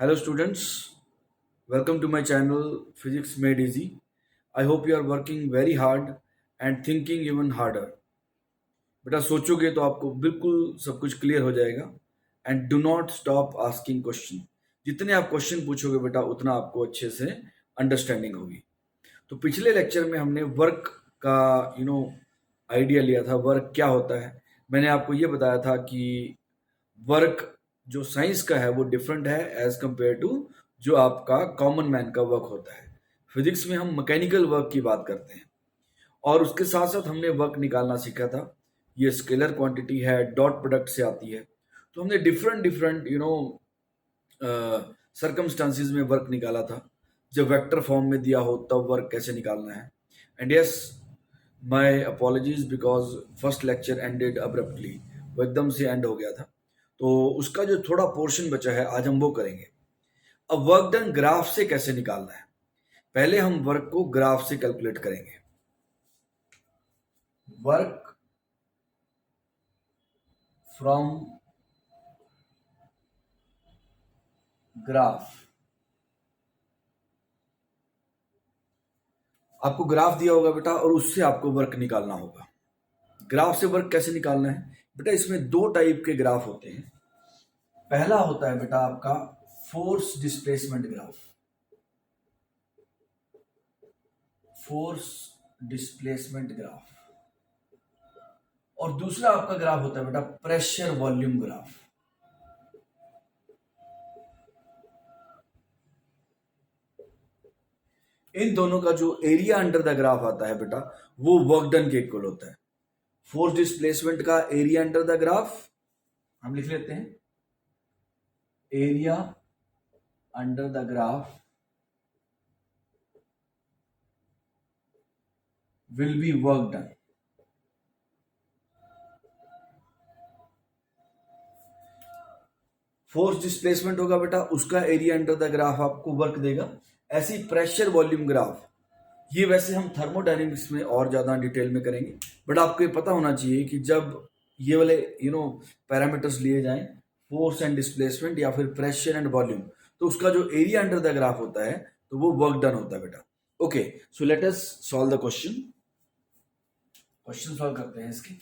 Hello students, welcome to my channel Physics Made Easy. I hope you are working very hard and thinking even harder. बेटा सोचोगे तो आपको बिल्कुल सब कुछ क्लियर हो जाएगा and do not stop asking question. जितने आप क्वेश्चन पूछोगे बेटा उतना आपको अच्छे से अंडरस्टैंडिंग होगी. तो पिछले लेक्चर में हमने वर्क का आइडिया लिया था. वर्क क्या होता है मैंने आपको ये बताया था कि वर्क जो साइंस का है वो डिफरेंट है एज कंपेयर टू जो आपका कॉमन मैन का वर्क होता है. फिजिक्स में हम मैकेनिकल वर्क की बात करते हैं और उसके साथ साथ हमने वर्क निकालना सीखा था. ये स्केलर क्वांटिटी है, डॉट प्रोडक्ट से आती है. तो हमने डिफरेंट डिफरेंट सर्कमस्टांसिस में वर्क निकाला था. जब वेक्टर फॉर्म में दिया हो तब वर्क कैसे निकालना है. And yes, my apologies because first lecture ended abruptly. वो एकदम से एंड हो गया था. तो उसका जो थोड़ा पोर्शन बचा है आज हम वो करेंगे. अब वर्क डन ग्राफ से कैसे निकालना है. पहले हम वर्क को ग्राफ से कैलकुलेट करेंगे. Work from graph. आपको ग्राफ दिया होगा बेटा और उससे आपको वर्क निकालना होगा. ग्राफ से वर्क कैसे निकालना है बेटा, इसमें दो टाइप के ग्राफ होते हैं. पहला होता है बेटा आपका force displacement graph. Force displacement graph. और दूसरा आपका ग्राफ होता है बेटा प्रेशर वॉल्यूम ग्राफ. इन दोनों का जो एरिया अंडर द ग्राफ आता है बेटा वो वर्क डन के इक्वल होता है. फोर्स डिस्प्लेसमेंट का एरिया अंडर द ग्राफ हम लिख लेते हैं area under the graph will be work done. Force displacement होगा बेटा, उसका एरिया अंडर द ग्राफ आपको वर्क देगा. ऐसी प्रेशर वॉल्यूम ग्राफ, ये वैसे हम थर्मोडायनेमिक्स में और ज्यादा डिटेल में करेंगे, बट आपको ये पता होना चाहिए कि जब ये वाले पैरामीटर्स लिए जाएं, फोर्स एंड डिस्प्लेसमेंट या फिर प्रेशर एंड वॉल्यूम, तो उसका जो एरिया अंडर द ग्राफ होता है तो वो वर्क डन होता है बेटा. Okay, so let us solve the question. Question solve करते हैं इसकी.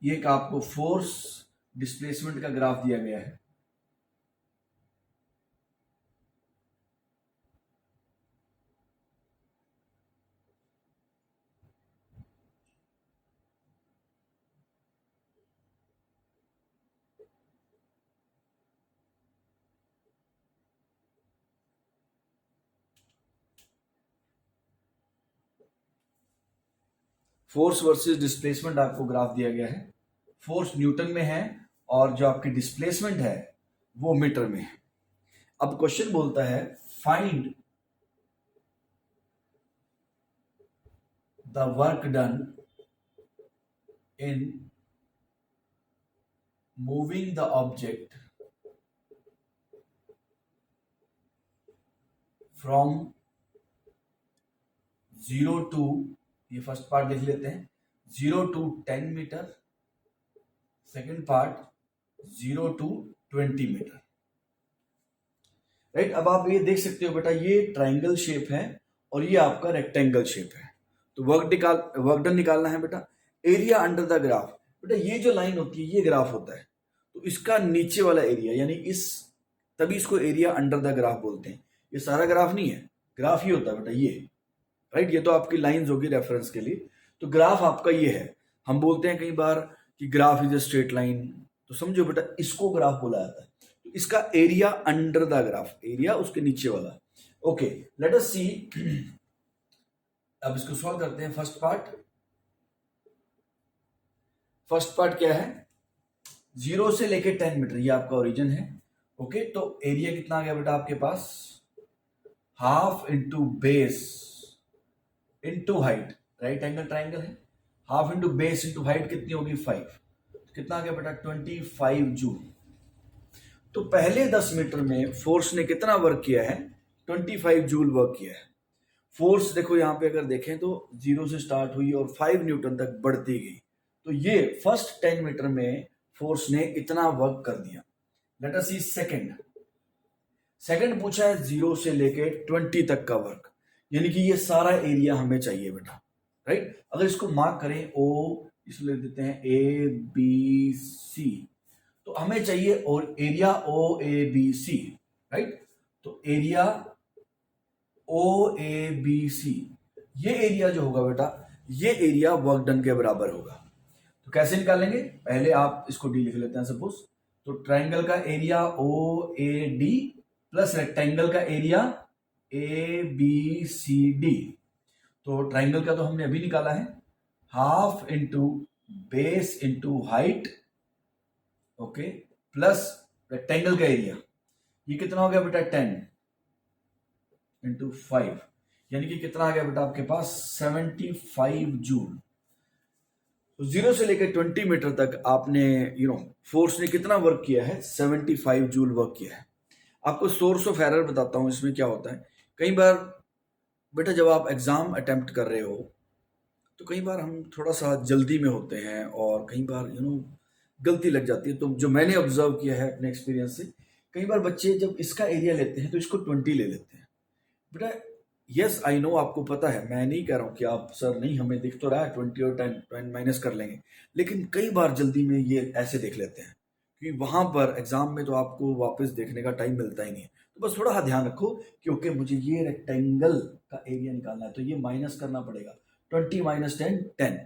ये एक आपको फोर्स डिस्प्लेसमेंट का ग्राफ दिया गया है. फोर्स वर्सेस डिस्प्लेसमेंट आपको ग्राफ दिया गया है. फोर्स न्यूटन में है और जो आपकी डिस्प्लेसमेंट है वो मीटर में है. अब क्वेश्चन बोलता है find the work done in moving the object from 0 to, ये फर्स्ट पार्ट लिख लेते हैं, 0 to 10 metre. Second part 0 to 20 metre. Right, अब आप ये देख सकते हो बेटा ये ट्राइंगल शेप है और ये आपका रेक्टेंगल शेप है. तो वर्क डन निकालना है बेटा. एरिया अंडर द ग्राफ, बेटा ये जो लाइन होती है ये ग्राफ होता है, तो इसका नीचे वाला एरिया यानी तभी इसको एरिया अंडर द ग्राफ बोलते हैं. ये सारा ग्राफ नहीं है, ग्राफ ही होता है बेटा ये. राइट, ये तो आपकी लाइंस होगी रेफरेंस के लिए. तो ग्राफ आपका ये है. हम बोलते हैं कई बार कि graph is a straight line, तो समझो बेटा इसको ग्राफ बोला जाता है. तो इसका area under the graph, area उसके नीचे वाला. ओके, लेट अस सी. अब इसको सॉल्व करते हैं. फर्स्ट पार्ट क्या है, 0 से लेके 10 मीटर, ये आपका ओरिजिन है. ओके, तो एरिया कितना आ गया बेटा आपके पास, half into base into height. Right angle triangle है, half into base into height कितनी होगी 5. कितना आ गया बेटा 25 जूल. तो पहले 10 मीटर में फोर्स ने कितना वर्क किया है 25 जूल वर्क किया है। फोर्स देखो यहाँ पे अगर देखें तो 0 से स्टार्ट हुई और 5 न्यूटन तक बढ़ती गई। तो ये फर्स्ट 10 मीटर में फोर्स ने इतना वर्क कर दिया। लेट अस सी सेकंड। सेकंड पूछा है 0 से लेके 20 तक का वर्क, यानी कि ये सारा एरिया हमें चाहिए बेटा, राइट। अगर इसको मार्क करें ओ, इसमें लिख देते हैं ए बी सी, तो हमें चाहिए और area O A B C, right. तो area O A B C, ये एरिया जो होगा बेटा, ये एरिया वर्क डन के बराबर होगा। तो कैसे निकालेंगे, पहले आप इसको डी लिख लेते हैं सपोज। तो ट्राइंगल का area O A D plus rectangle का area A B C D. तो ट्राइंगल का तो हमने अभी निकाला है, half into base into height, okay, plus rectangle का एरिया, ये कितना हो गया बेटा 10 इंटू 5, यानी कि कितना आ गया बेटा आपके पास 75 जूल। तो 0 से लेकर 20 मीटर तक आपने फोर्स ने कितना वर्क किया है, 75 जूल वर्क किया है। आपको सोर्स ऑफ एरर बताता हूं, इसमें क्या होता है। कई बार बेटा जब आप एग्जाम अटेम्प्ट कर रहे हो तो कई बार हम थोड़ा सा जल्दी में होते हैं और कई बार गलती लग जाती है। तो जो मैंने ऑब्जर्व किया है अपने एक्सपीरियंस से, कई बार बच्चे जब इसका एरिया लेते हैं तो इसको 20 ले लेते हैं बेटा। यस आई नो, आपको पता है, मैं नहीं कह रहा हूँ कि आप सर नहीं हमें दिख तो रहा है 20 और 10 माइनस कर लेंगे, लेकिन कई बार जल्दी में ये ऐसे देख लेते हैं कि वहां पर एग्जाम में तो आपको वापस देखने का टाइम मिलता ही नहीं है। तो बस थोड़ा सा ध्यान रखो कि ओके मुझे ये रेक्टेंगल का एरिया निकालना है, तो ये माइनस करना पड़ेगा। 20 माइनस 10 10,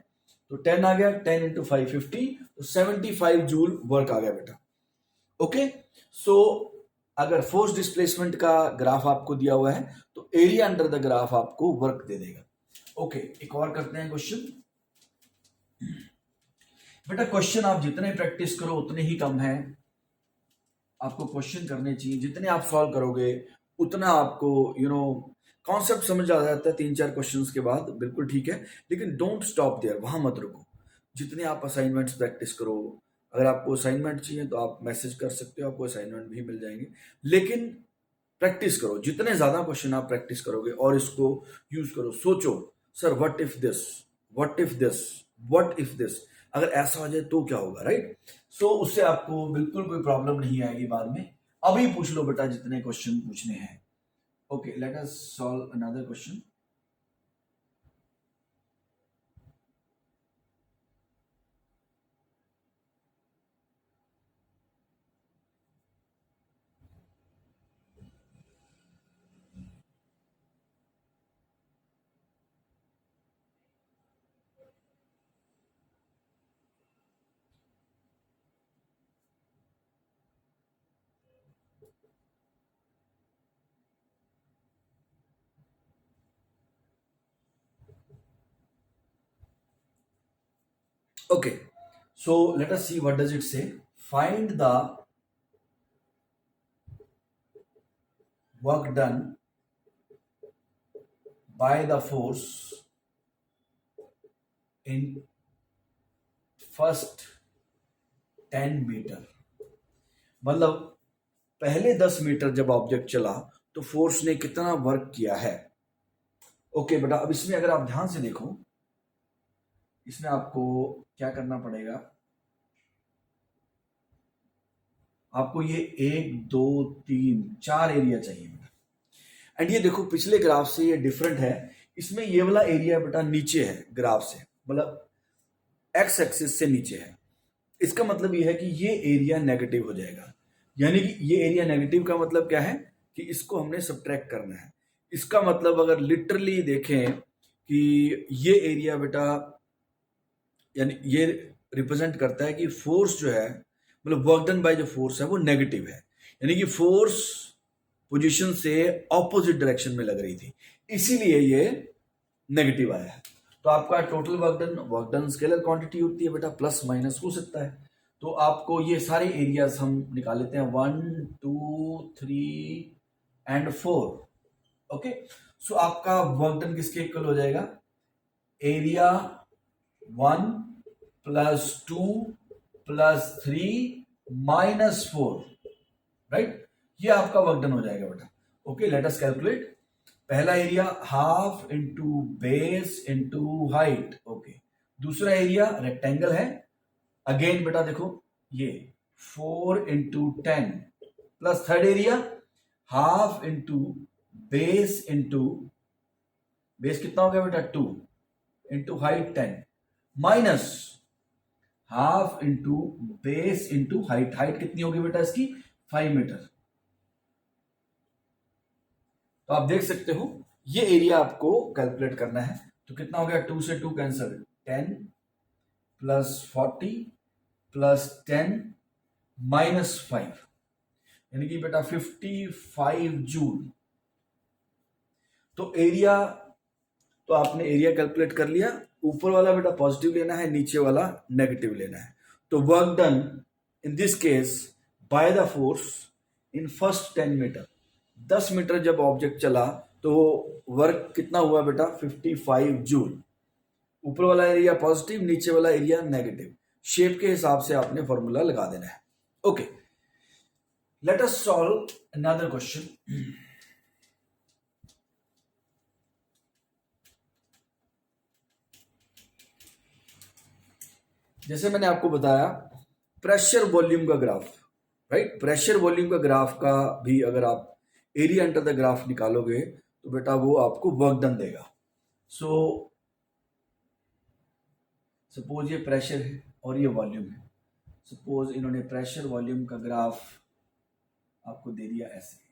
तो 10 आ गया, 10 इंटू 5 50, तो 75 जूल वर्क आ गया बेटा। ओके, सो अगर फोर्स डिस्प्लेसमेंट का ग्राफ आपको दिया हुआ है तो एरिया अंडर द ग्राफ आपको वर्क दे देगा। ओके, एक और करते हैं क्वेश्चन। बेटा क्वेश्चन आप जितने प्रैक्टिस करो उतने ही कम है। आपको क्वेश्चन करने चाहिए, जितने आप सॉल्व करोगे उतना आपको कॉन्सेप्ट समझ आ जाता है 3-4 क्वेश्चंस के बाद, बिल्कुल ठीक है। लेकिन डोंट स्टॉप देयर, वहां मत रुको। जितने आप असाइनमेंट्स प्रैक्टिस करो, अगर आपको असाइनमेंट चाहिए तो आप मैसेज कर सकते हो, आपको असाइनमेंट भी मिल जाएंगे। लेकिन प्रैक्टिस करो, जितने ज्यादा क्वेश्चन आप प्रैक्टिस करोगे और इसको यूज करो। सोचो sir what if this, what if this, what if this, अगर ऐसा हो जाए तो क्या होगा, राइट। सो उससे आपको बिल्कुल कोई प्रॉब्लम नहीं आएगी बाद में। अभी पूछ लो बेटा जितने क्वेश्चन पूछने हैं। Okay, let us solve another question. Okay, so let us see what does it say. Find the work done by the force in first 10 metre. मतलब पहले 10 मीटर जब ऑब्जेक्ट चला तो फोर्स ने कितना वर्क किया है। ओके बेटा, अब इसमें अगर आप ध्यान से देखो, इसमें आपको क्या करना पड़ेगा, आपको ये 1 2 3 4 एरिया चाहिए बेटा। एंड ये देखो पिछले ग्राफ से ये डिफरेंट है, इसमें ये वाला एरिया बेटा नीचे है ग्राफ से, मतलब एक्स एक्सिस से नीचे है। इसका मतलब ये है कि ये एरिया नेगेटिव हो जाएगा। यानी कि ये एरिया नेगेटिव का मतलब क्या है कि इसको हमने सब्ट्रैक्ट करना है। इसका मतलब अगर लिटरली देखें कि ये एरिया बेटा, यानी ये रिप्रेजेंट करता है कि फोर्स जो है, मतलब वर्क डन बाय जो फोर्स है वो नेगेटिव है, यानी कि फोर्स पोजीशन से ऑपोजिट डायरेक्शन में लग रही थी, इसीलिए ये नेगेटिव आया है। तो आपका total work done scalar quantity होती है बेटा, प्लस माइनस हो सकता है। तो आपको ये सारे एरियाज हम निकाल लेते हैं, 1 2 3 एंड 4। ओके, सो आपका वर्क डन किसके इक्वल हो जाएगा, area 1 plus 2 plus 3 minus 4, right. ये आपका वर्क डन हो जाएगा बेटा। Okay, let us calculate. पहला area half into base into height. Okay, दूसरा एरिया रेक्टेंगल है, अगेन बेटा देखो ये 4 into 10 plus third area half into base into base कितना हो गया बेटा 2 into height 10 minus half into base into height. Height कितनी होगी बेटा इसकी 5 मीटर। तो आप देख सकते हो ये एरिया आपको कैलकुलेट करना है। तो कितना हो गया, 2 से 2 कैंसिल, 10 प्लस 40 प्लस 10 माइनस 5, यानी कि बेटा 55 जूल। तो एरिया, तो आपने एरिया कैलकुलेट कर लिया। ऊपर वाला बेटा पॉजिटिव लेना है, नीचे वाला नेगेटिव लेना है। तो work done in this case by the force in first 10 metre. 10 metre जब ऑब्जेक्ट चला तो वर्क कितना हुआ बेटा 55 जूल। ऊपर वाला एरिया पॉजिटिव, नीचे वाला एरिया नेगेटिव। शेप के हिसाब से आपने फॉर्मूला लगा देना है। ओके, लेट अस सॉल्व अनदर क्वेश्चन। जैसे मैंने आपको बताया प्रेशर वॉल्यूम का ग्राफ, राइट। प्रेशर वॉल्यूम का ग्राफ का भी अगर आप एरिया अंडर द ग्राफ निकालोगे तो बेटा वो आपको वर्क डन देगा। सो सपोज ये प्रेशर है और ये वॉल्यूम है। सपोज इन्होंने प्रेशर वॉल्यूम का ग्राफ आपको दे दिया ऐसे।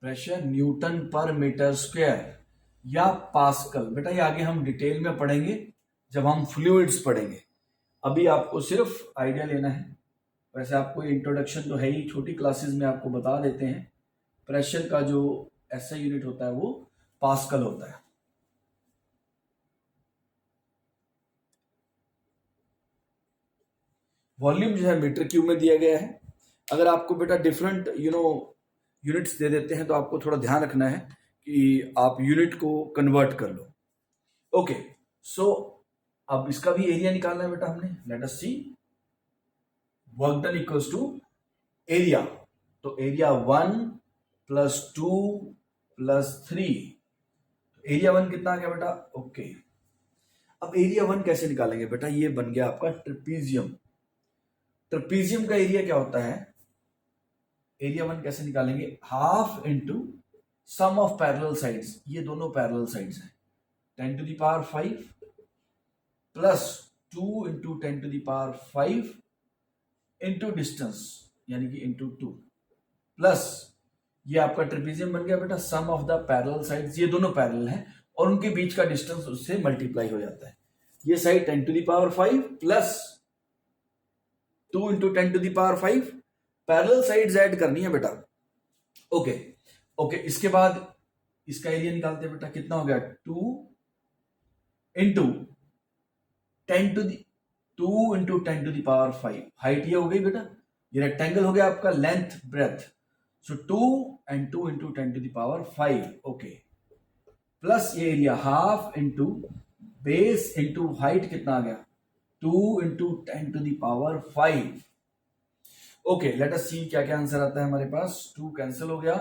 प्रेशर न्यूटन पर मीटर स्क्वायर या पास्कल। बेटा ये आगे हम डिटेल में पढ़ेंगे जब हम फ्लूइड्स पढ़ेंगे। अभी आपको सिर्फ आइडिया लेना है। वैसे आपको इंट्रोडक्शन तो है ही, छोटी क्लासेस में आपको बता देते हैं। प्रेशर का जो एसआई यूनिट होता है वो पास्कल होता है। वॉल्यूम जो है मीटर क्यूब में दिया गया है। अगर आपको बेटा डिफरेंट यूनिट्स दे देते हैं तो आपको थोड़ा ध्यान रखना है कि आप यूनिट को कन्वर्ट कर लो। ओके, सो अब इसका भी एरिया निकालना है बेटा हमने। Let us see work done equals to area. तो एरिया 1 प्लस 2 प्लस 3। एरिया 1 कितना आ गया बेटा, ओके। अब एरिया 1 कैसे निकालेंगे बेटा, ये बन गया आपका ट्रेपीजियम। ट्रेपीजियम का एरिया क्या होता है, एरिया 1 कैसे निकालेंगे, half into sum of parallel sides. ये दोनों पैरेलल साइड्स हैं, 10 to the power 5 plus 2 into 10 to the power 5 into distance यानी कि इंटू 2 प्लस ये आपका ट्रेपीजियम बन गया बेटा सम ऑफ द पैरेलल साइड्स। ये दोनों पैरेलल हैं और उनके बीच का डिस्टेंस उससे मल्टीप्लाई हो जाता है। ये side 10 to the power 5 plus 2 into 10 to the power 5, parallel sides add करनी है बेटा। ओके ओके, इसके बाद इसका एरिया निकालते हैं बेटा। कितना हो गया, 2 into 10 to 2 into 10 to the power 5। Height ये हो गई बेटा, ये रेक्टेंगल हो गया आपका length breadth. So 2 and 2 into 10 to the power 5। Okay, plus ये area half into base into height कितना आ गया, 2 into 10 to the power 5। Okay, let us see क्या क्या आंसर आता है हमारे पास। 2 कैंसिल हो गया,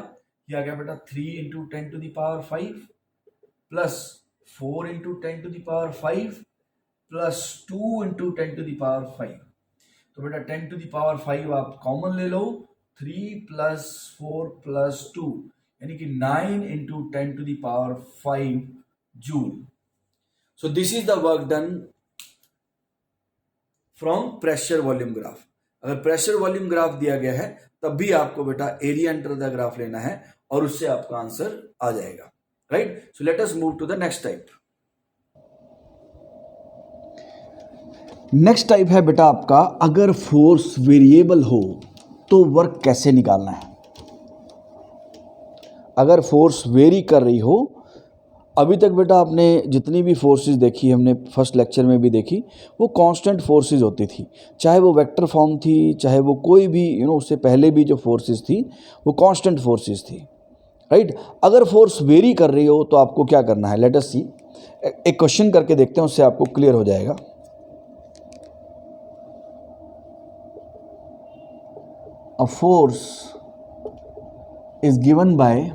ये आ गया बेटा 3 into 10 to the power 5 plus 4 into 10 to the power 5 plus 2 into 10 to the power 5। तो बेटा 10 टू द पावर 5 आप कॉमन ले लो, 3 प्लस 4 प्लस 2 यानी कि 9 into 10 to the power 5 joule. So this is the work done from pressure volume graph. अगर pressure volume graph दिया गया है तब भी आपको बेटा एरिया अंडर द ग्राफ लेना है और उससे आपका आंसर आ जाएगा, right. So let us move to the next type. Next type है बेटा आपका, अगर फोर्स वेरिएबल हो तो वर्क कैसे निकालना है। अगर फोर्स वेरी कर रही हो, अभी तक बेटा आपने जितनी भी फोर्सेस देखी, हमने फर्स्ट लेक्चर में भी देखी, वो कांस्टेंट फोर्सेस होती थी। चाहे वो वेक्टर फॉर्म थी, चाहे वो कोई भी उससे पहले भी जो फोर्सेस थी वो कांस्टेंट फोर्सेस थी। राइट। अगर फोर्स वेरी कर रही हो तो आपको क्या करना है, लेट अस सी, एक क्वेश्चन करके देखते हैं, उससे आपको क्लियर हो जाएगा। A force is given bye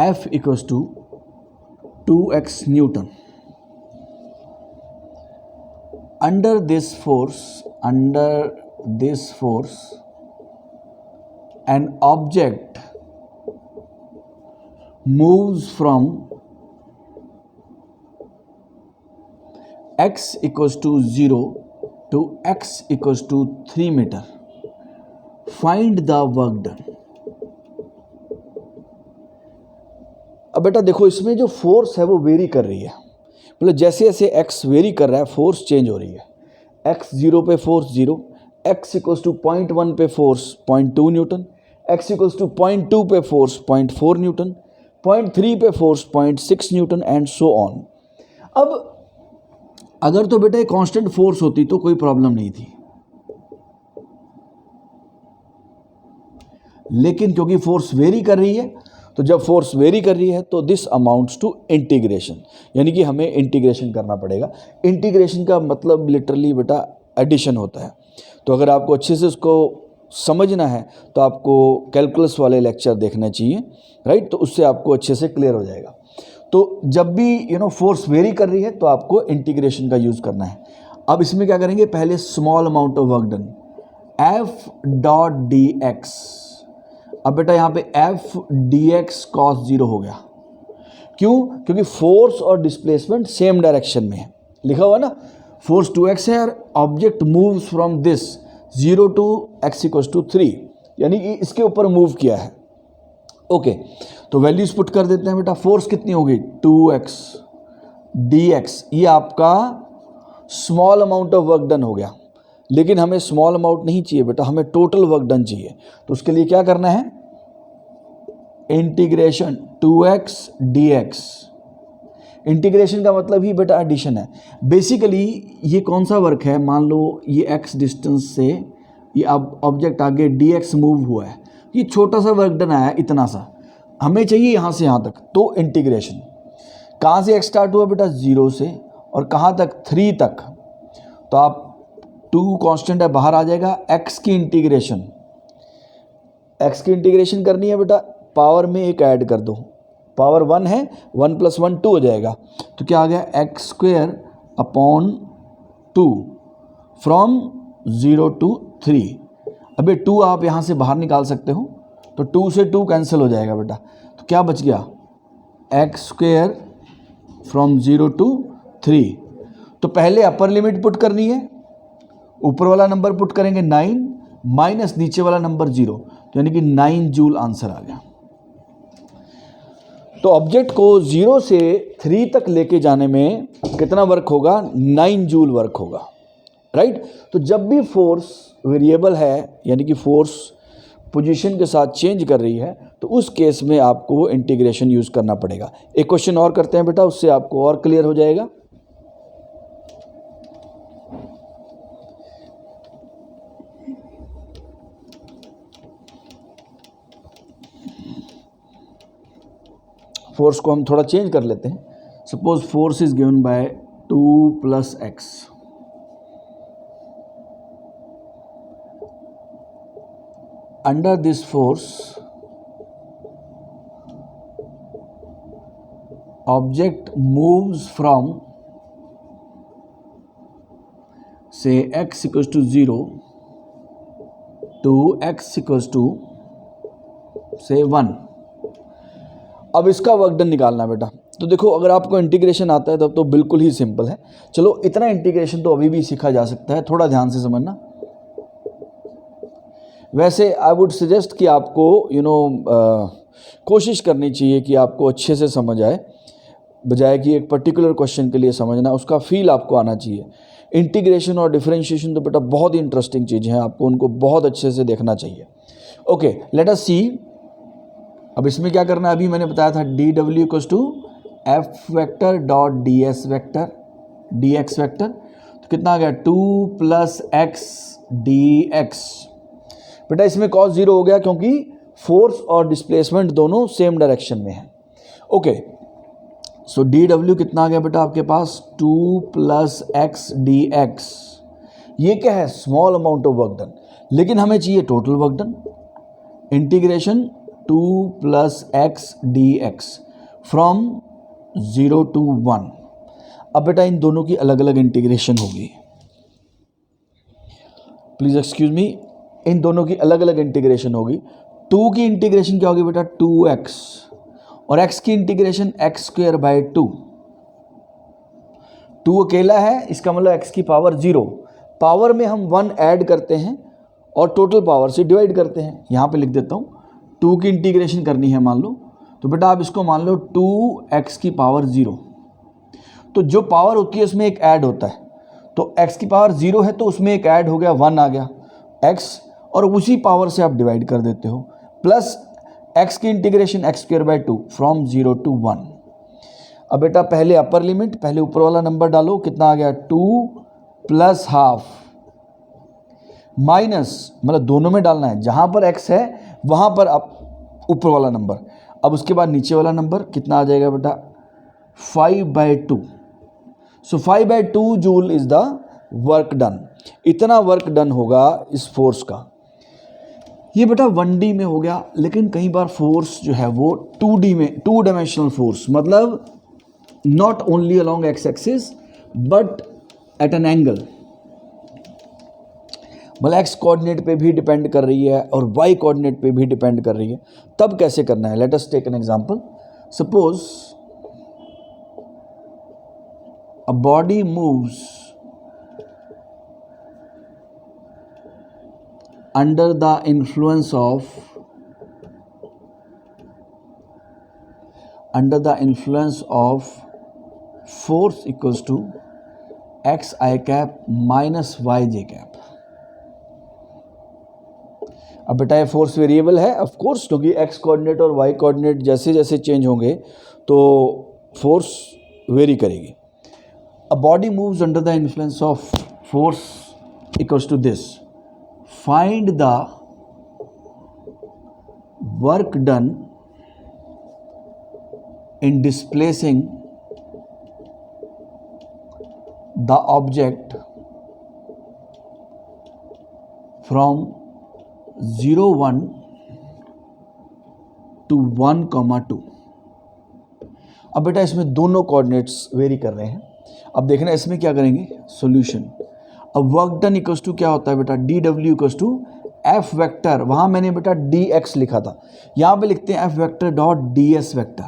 F equals to 2x Newton. Under this force, an object moves from x equals to 0 to x equals to 3 meter. Find the work done. अब बेटा देखो, इसमें जो फोर्स है वो very कर रही है, मतलब जैसे जैसे x वेरी कर रहा है फोर्स चेंज हो रही है। x 0 पे फोर्स 0, x इक्वल्स टू 0.1 पे force 0.2 newton, x equals to 0.2 पे फोर्स 0.4 न्यूटन, 0.3 पे force 0.6 newton and so on. अब अगर तो बेटा एक कांस्टेंट फोर्स होती तो कोई प्रॉब्लम नहीं थी, लेकिन क्योंकि फोर्स वेरी कर रही है, तो जब फोर्स वेरी कर रही है तो दिस अमाउंट्स टू इंटीग्रेशन, यानी कि हमें इंटीग्रेशन करना पड़ेगा। इंटीग्रेशन का मतलब लिटरली बेटा एडिशन होता है। तो अगर आपको अच्छे से उसको समझना है तो आपको कैलकुलस वाले लेक्चर देखना चाहिए, राइट। तो उससे आपको अच्छे से क्लियर हो जाएगा। तो जब भी फोर्स वेरी कर रही है तो आपको इंटीग्रेशन का यूज़ करना है। अब इसमें क्या करेंगे, पहले small amount of work done, F dot D x. अब बेटा यहाँ पे एफ डी एक्स कॉस 0 हो गया। क्यों? क्योंकि फोर्स और डिस्प्लेसमेंट सेम डायरेक्शन में है, लिखा हुआ ना, फोर्स 2x है और object moves from this 0 to x equals to 3, यानी कि इसके ऊपर मूव किया है। ओके, तो वैल्यूज पुट कर देते हैं बेटा। फोर्स कितनी होगी, 2x dx, ये आपका small amount of work done हो गया। लेकिन हमें स्मॉल अमाउंट नहीं चाहिए बेटा, हमें टोटल वर्क डन चाहिए। तो उसके लिए क्या करना है, इंटीग्रेशन 2x dx। इंटीग्रेशन का मतलब ही बेटा एडिशन है। बेसिकली ये कौन सा वर्क है, मान लो ये x डिस्टेंस से ये अब ऑब्जेक्ट आगे dx मूव हुआ है, ये छोटा सा वर्क डन आया है, इतना सा हमें चाहिए यहाँ से यहाँ तक। तो इंटीग्रेशन कहाँ से x स्टार्ट हुआ बेटा, 0 से, और कहाँ तक, 3 तक। तो आप 2 कांस्टेंट है, बाहर आ जाएगा, x की इंटीग्रेशन करनी है बेटा, पावर में एक ऐड कर दो, पावर 1 है, 1 + 1 2 हो जाएगा। तो क्या आ गया, x² अपॉन 2 फ्रॉम 0 to 3। अबे 2 आप यहाँ से बाहर निकाल सकते हो, तो 2 से 2 कैंसिल हो जाएगा बेटा। तो क्या बच गया, x² फ्रॉम 0 to 3। तो पहले अपर लिमिट पुट करनी है, ऊपर वाला नंबर पुट करेंगे 9 माइनस नीचे वाला नंबर 0, यानी कि 9 जूल आंसर आ गया। तो ऑब्जेक्ट को 0 से 3 तक लेके जाने में कितना वर्क होगा, 9 जूल वर्क होगा, राइट। तो जब भी फोर्स वेरिएबल है, यानी कि फोर्स पोजीशन के साथ चेंज कर रही है, तो उस केस में आपको इंटीग्रेशन यूज़ करना पड़ेगा। एक क्वेश्चन और करते हैं बेटा, उससे आपको और क्लियर हो जाएगा। फोर्स को हम थोड़ा चेंज कर लेते हैं। Suppose force is given by 2 + x। Under this force object moves from से x equals to 0 to x equals to से 1। अब इसका वर्क डन निकालना है बेटा। तो देखो, अगर आपको इंटीग्रेशन आता है तब तो बिल्कुल ही सिंपल है। चलो, इतना इंटीग्रेशन तो अभी भी सीखा जा सकता है, थोड़ा ध्यान से समझना। वैसे आई वुड सजेस्ट कि आपको कोशिश करनी चाहिए कि आपको अच्छे से समझ आए, बजाय कि एक पर्टिकुलर क्वेश्चन के लिए समझना, उसका फील आपको आना चाहिए। इंटीग्रेशन और डिफरेंशिएशन तो बेटा बहुत ही इंटरेस्टिंग चीज़ है, आपको उनको बहुत अच्छे से देखना चाहिए। ओके, लेट अस सी। अब इसमें क्या करना है, अभी मैंने बताया था dw = F vector dot ds vector dx vector. तो कितना आ गया, 2 + x dx। बेटा इसमें cos 0 हो गया, क्योंकि फोर्स और डिस्प्लेसमेंट दोनों सेम डायरेक्शन में है। ओके, सो डी डब्ल्यू कितना आ गया बेटा आपके पास 2 प्लस एक्स डी एक्स। ये क्या है? Small amount of work done, लेकिन हमें चाहिए total work done. Integration 2 plus x D x from 0 to 1। अब बेटा इन दोनों की अलग अलग इंटीग्रेशन होगी, प्लीज एक्सक्यूज मी, इन दोनों की अलग अलग इंटीग्रेशन होगी। 2 की इंटीग्रेशन क्या होगी बेटा? 2x, और x की इंटीग्रेशन x स्क्वायर बाई 2। 2 अकेला है, इसका मतलब x की पावर 0। पावर में हम 1 ऐड करते हैं और टोटल पावर से डिवाइड करते हैं। यहाँ पे लिख देता हूँ 2 की इंटीग्रेशन करनी है मान लो, तो बेटा आप इसको मान लो 2x की पावर 0। तो जो पावर होती है उसमें एक ऐड होता है, तो x की पावर 0 है तो उसमें एक ऐड हो गया, 1 आ गया x, और उसी पावर से आप डिवाइड कर देते हो, प्लस x की integration x square by 2 from 0 to 1। अब बेटा पहले अपर लिमिट, पहले ऊपर वाला नंबर डालो, कितना आ गया 2 प्लस हाफ, माइनस, मतलब दोनों में डालना है, जहाँ पर x है वहाँ पर आप ऊपर वाला नंबर, अब उसके बाद नीचे वाला नंबर कितना आ जाएगा बेटा 5/2। सो 5/2 joule is the work done. इतना वर्क डन होगा इस फोर्स का। ये बेटा 1D में हो गया, लेकिन कई बार फोर्स जो है वो 2D में, 2 डायमेंशनल फोर्स, मतलब not only along x axis but at an angle, मतलब एक्स कोऑर्डिनेट पे भी डिपेंड कर रही है और वाई कोऑर्डिनेट पे भी डिपेंड कर रही है। तब कैसे करना है? Let us take an example. Suppose a body moves under the influence of force equals to x I cap minus y j cap। अब बेटा ये फोर्स वेरिएबल है ऑफ कोर्स, क्योंकि x कोऑर्डिनेट और y कोऑर्डिनेट जैसे जैसे change होंगे तो फोर्स वेरी करेगी। A body moves under the influence of force equals to this. Find the work done in displacing the object from 0, 1 to 1, 2। अब बेटा इसमें दोनों कोऑर्डिनेट्स वेरी कर रहे हैं। अब देखना इसमें क्या करेंगे, सॉल्यूशन। अब वर्क डन इक्वल्स टू क्या होता है बेटा, D W equals to F vector, वहाँ मैंने बेटा डी एक्स लिखा था, यहाँ पे लिखते हैं F vector dot D S vector.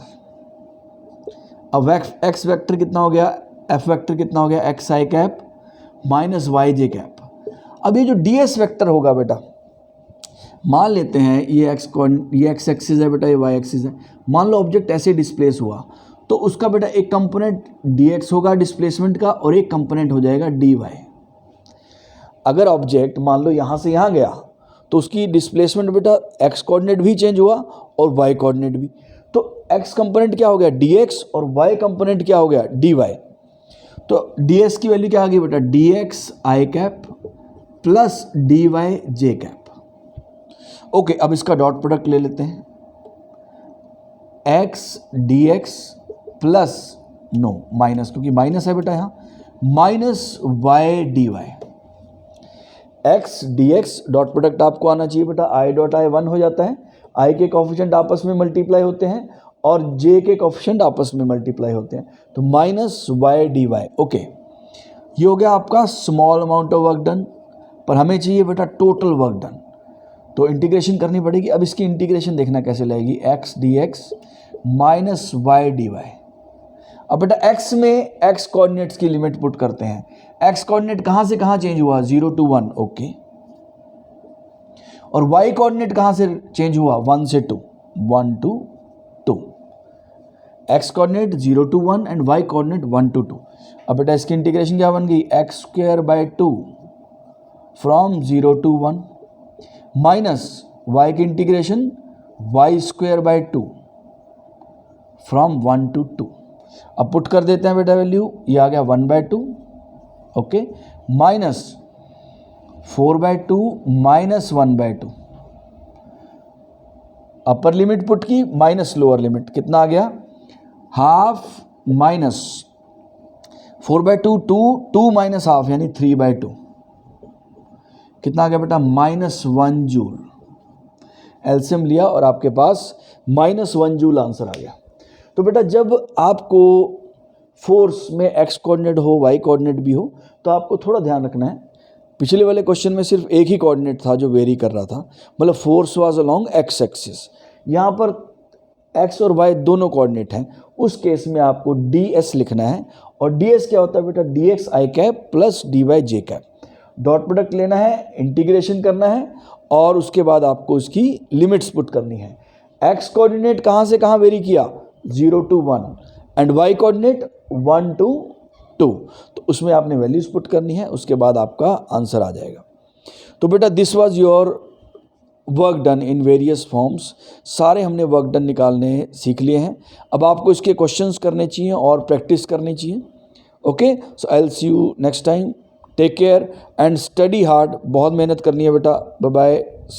अब एक्स वेक्टर कितना हो गया, एफ वेक्टर कितना हो गया, एक्स आई कैप माइनस वाई जे कैप। अब ये जो डी एस वेक्टर होगा बेटा, मान लेते हैं ये एक्स एक्सिस है बेटा, ये वाई एक्सिस है। मान लो ऑब्जेक्ट ऐसे डिस्प्लेस हुआ तो उसका बेटा एक कंपोनेंट dx होगा डिस्प्लेसमेंट का और एक कंपोनेंट हो जाएगा dy। अगर ऑब्जेक्ट मान लो यहाँ से यहाँ गया तो उसकी डिस्प्लेसमेंट बेटा x कोऑर्डिनेट भी चेंज हुआ और y कोऑर्डिनेट भी, तो x कंपोनेंट क्या हो गया dx और y कंपोनेंट क्या हो गया dy। तो ds की वैल्यू क्या आ गई बेटा, dx i cap plus dy j cap. Okay, अब इसका डॉट प्रोडक्ट ले लेते हैं, x dx plus no minus, क्योंकि माइनस है बेटा यहाँ, minus Y D Y. X D X dot product आपको आना चाहिए बेटा, आई डॉट आई 1 हो जाता है, आई के कोफिशिएंट आपस में मल्टीप्लाई होते हैं और जे के कोफिशिएंट आपस में मल्टीप्लाई होते हैं, तो minus Y D Y. Okay, ये हो गया आपका small amount of work done, पर हमें चाहिए बेटा टोटल वर्क डन, तो इंटीग्रेशन करनी पड़ेगी। अब इसकी इंटीग्रेशन देखना कैसे लगेगी, X D X minus Y D Y. अब बेटा x में x कोऑर्डिनेट्स की लिमिट पुट करते हैं, x कोऑर्डिनेट कहाँ से कहाँ चेंज हुआ, 0 to 1, ओके, और y कोऑर्डिनेट कहाँ से चेंज हुआ, 1 से 2, 1 to 2। x coordinate 0 to 1 and y coordinate 1 to 2। अब बेटा इसकी इंटीग्रेशन क्या बन गई, x square by 2 from 0 to 1 minus y की integration y square by 2 from 1 to 2। अब पुट कर देते हैं बेटा वैल्यू, ये आ गया 1/2, okay, minus 4/2 minus 1/2, upper limit put की माइनस लोअर लिमिट, कितना आ गया, हाफ माइनस 4/2, 2 माइनस हाफ यानी 3/2, कितना आ गया बेटा, -1 जूल। एलसीएम लिया और आपके पास -1 जूल आंसर आ गया। तो बेटा जब आपको फोर्स में एक्स कोऑर्डिनेट हो, वाई कोऑर्डिनेट भी हो, तो आपको थोड़ा ध्यान रखना है। पिछले वाले क्वेश्चन में सिर्फ एक ही कोऑर्डिनेट था जो वेरी कर रहा था, मतलब force was along x axis. यहाँ पर एक्स और वाई दोनों कोऑर्डिनेट हैं, उस केस में आपको डी एस लिखना है। और डी एस क्या होता है बेटा, डी एक्स आई कैप प्लस डी वाई जे कैप। डॉट प्रोडक्ट लेना है, इंटीग्रेशन करना है और उसके बाद आपको उसकी लिमिट्स पुट करनी है। एक्स कोऑर्डिनेट कहाँ से कहाँ वेरी किया, 0 to 1 and Y coordinate 1 to 2, तो उसमें आपने वैल्यूज पुट करनी है, उसके बाद आपका आंसर आ जाएगा। तो बेटा this was your work done in various forms. सारे हमने वर्क डन निकालने सीख लिए हैं। अब आपको इसके क्वेश्चंस करने चाहिए और प्रैक्टिस करनी चाहिए। Okay, so I will see you next time. Take care and study hard. बहुत मेहनत करनी है बेटा। Bye bye.